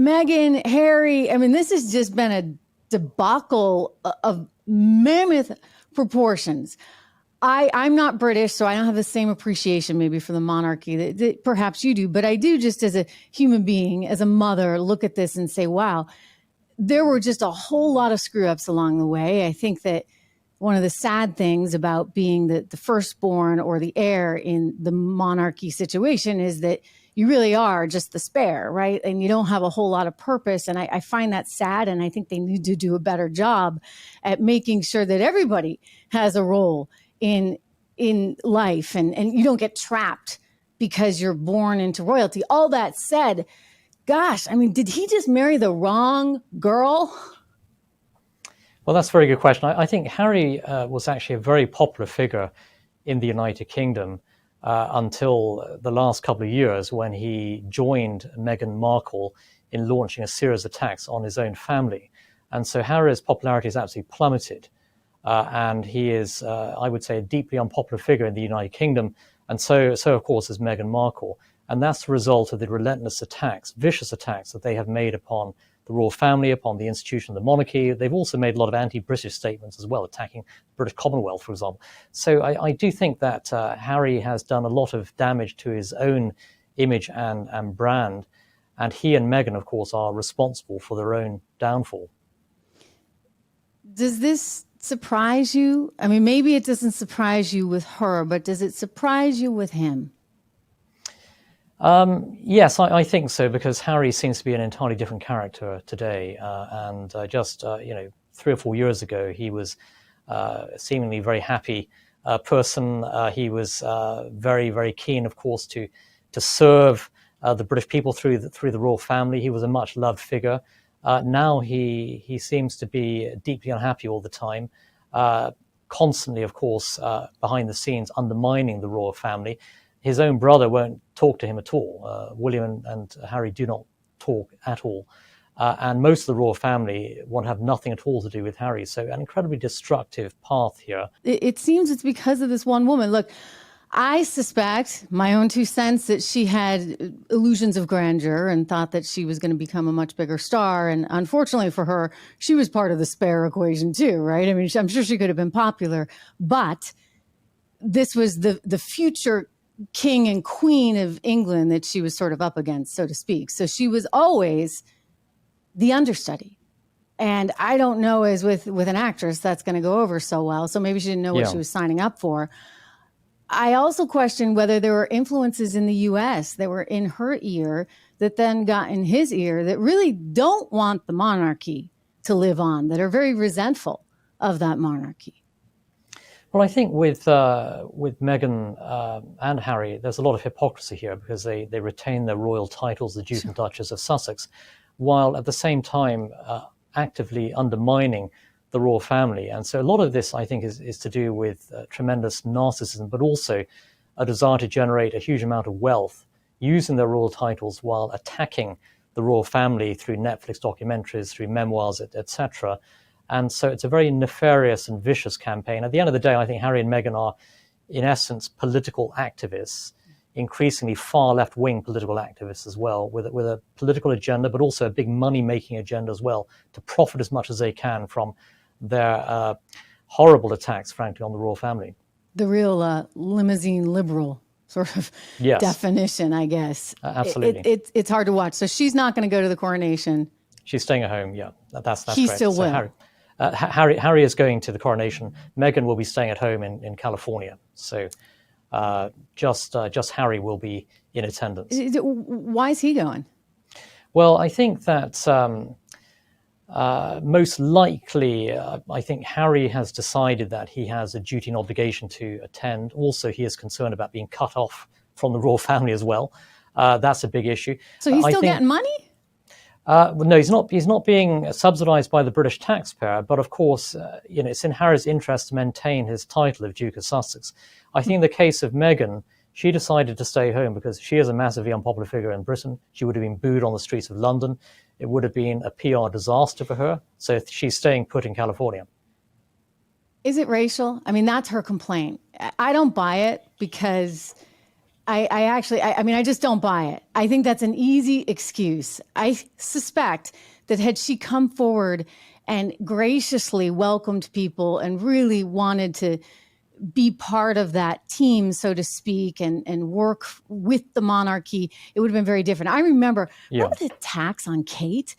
Meghan, Harry, I mean, this has just been a debacle of mammoth proportions. I'm not British, so I don't have the same appreciation maybe for the monarchy that perhaps you do, but I do, just as a human being, as a mother, look at this and say, wow, there were just a whole lot of screw ups along the way. I think that one of the sad things about being the firstborn or the heir in the monarchy situation is that you really are just the spare, right? And you don't have a whole lot of purpose. And I find that sad. And I think they need to do a better job at making sure that everybody has a role in life, and you don't get trapped because you're born into royalty. All that said, gosh, I mean, did he just marry the wrong girl? Well, that's a very good question. I think Harry was actually a very popular figure in the United Kingdom until the last couple of years, when he joined Meghan Markle in launching a series of attacks on his own family. And so Harry's popularity has absolutely plummeted. And he is, I would say, a deeply unpopular figure in the United Kingdom. And so of course, is Meghan Markle. And that's the result of the relentless attacks, vicious attacks that they have made upon the royal family, upon the institution of the monarchy. They've also made a lot of anti-British statements as well, attacking the British Commonwealth, for example. So I do think that Harry has done a lot of damage to his own image and brand. And he and Meghan, of course, are responsible for their own downfall. Does this surprise you? I mean, maybe it doesn't surprise you with her, but does it surprise you with him? Yes, I think so, because Harry seems to be an entirely different character today. And just 3 or 4 years ago, he was seemingly very happy person. He was very, very keen, of course, to serve the British people through the royal family. He was a much loved figure. Now he seems to be deeply unhappy all the time, constantly, of course, behind the scenes undermining the royal family. His own brother won't talk to him at all. William and Harry do not talk at all. And most of the royal family want to have nothing at all to do with Harry. So an incredibly destructive path here. It seems it's because of this one woman. Look, I suspect, my own 2 cents, that she had illusions of grandeur and thought that she was going to become a much bigger star. And unfortunately for her, she was part of the spare equation too, right? I mean, I'm sure she could have been popular, but this was the future king and queen of England that she was sort of up against, so to speak. So she was always the understudy. And I don't know, as with an actress, that's going to go over so well. So maybe she didn't know what she was signing up for. I also question whether there were influences in the US that were in her ear that then got in his ear that really don't want the monarchy to live on, that are very resentful of that monarchy. Well, I think with Meghan and Harry, there's a lot of hypocrisy here, because they retain their royal titles, the Duke and Duchess of Sussex, while at the same time actively undermining the royal family. And so a lot of this, I think, is to do with tremendous narcissism, but also a desire to generate a huge amount of wealth using their royal titles while attacking the royal family through Netflix documentaries, through memoirs, etc. And so it's a very nefarious and vicious campaign. At the end of the day, I think Harry and Meghan are, in essence, political activists, increasingly far left-wing political activists as well, with a political agenda, but also a big money-making agenda as well, to profit as much as they can from their horrible attacks, frankly, on the royal family. The real limousine liberal sort of definition, I guess. Absolutely. It's hard to watch. So she's not going to go to the coronation. She's staying at home, yeah. That's he great. Still so will. Harry is going to the coronation. Meghan will be staying at home in California. So just Harry will be in attendance. Why is he going? Well, I think that most likely, I think Harry has decided that he has a duty and obligation to attend. Also, he is concerned about being cut off from the royal family as well. That's a big issue. So he's still getting money? No, he's not being subsidized by the British taxpayer, but of course, it's in Harry's interest to maintain his title of Duke of Sussex. I think in the case of Meghan, she decided to stay home because she is a massively unpopular figure in Britain. She would have been booed on the streets of London. It would have been a PR disaster for her. So she's staying put in California. Is it racial? I mean, that's her complaint. I don't buy it because I mean, I just don't buy it. I think that's an easy excuse. I suspect that had she come forward and graciously welcomed people and really wanted to be part of that team, so to speak, and work with the monarchy, it would have been very different. I remember the attacks on Kate.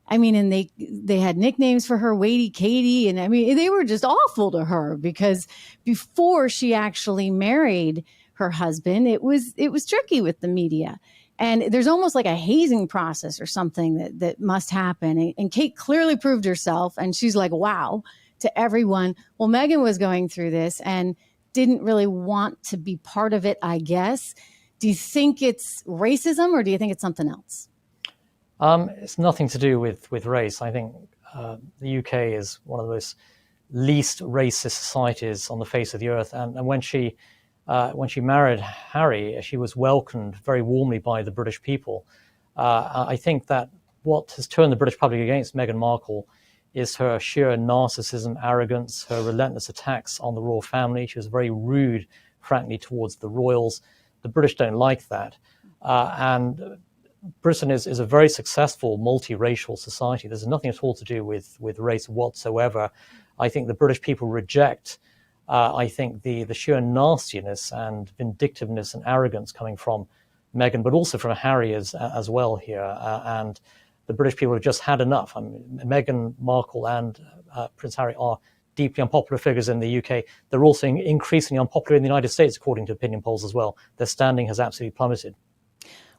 I mean, and they had nicknames for her, Waity Katie, and I mean, they were just awful to her because before she actually married her husband, it was tricky with the media. And there's almost like a hazing process or something that must happen. And Kate clearly proved herself, and she's like, wow, to everyone. Well, Meghan was going through this and didn't really want to be part of it, I guess. Do you think it's racism or do you think it's something else? It's nothing to do with race. I think the UK is one of the most least racist societies on the face of the earth. And when she married Harry, she was welcomed very warmly by the British people. I think that what has turned the British public against Meghan Markle is her sheer narcissism, arrogance, her relentless attacks on the royal family. She was very rude, frankly, towards the royals. The British don't like that. And Britain is a very successful multiracial society. There's nothing at all to do with race whatsoever. I think the British people reject, I think, the sheer nastiness and vindictiveness and arrogance coming from Meghan, but also from Harry as well here. And the British people have just had enough. I mean, Meghan Markle and Prince Harry are deeply unpopular figures in the UK. They're also increasingly unpopular in the United States, according to opinion polls as well. Their standing has absolutely plummeted.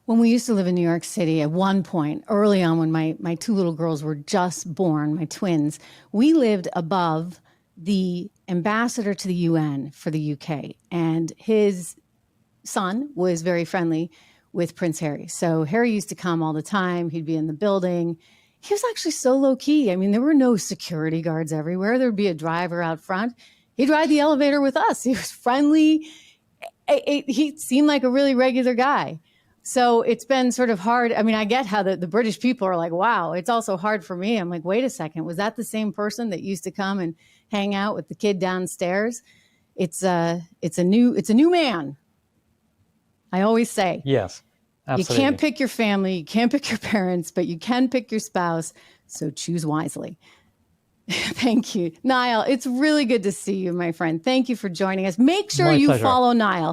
When we used to live in New York City, at one point, early on when my two little girls were just born, my twins, we lived above the ambassador to the UN for the UK. And his son was very friendly with Prince Harry. So Harry used to come all the time. He'd be in the building. He was actually so low key. I mean, there were no security guards everywhere. There'd be a driver out front. He'd ride the elevator with us. He was friendly. He seemed like a really regular guy. So it's been sort of hard. I mean, I get how the British people are like, wow, it's also hard for me. I'm like, wait a second. Was that the same person that used to come and hang out with the kid downstairs? It's a new man. I always say, yes, absolutely. You can't pick your family, you can't pick your parents, but you can pick your spouse. So choose wisely. Thank you, Nile. It's really good to see you, my friend. Thank you for joining us. Make sure you follow Nile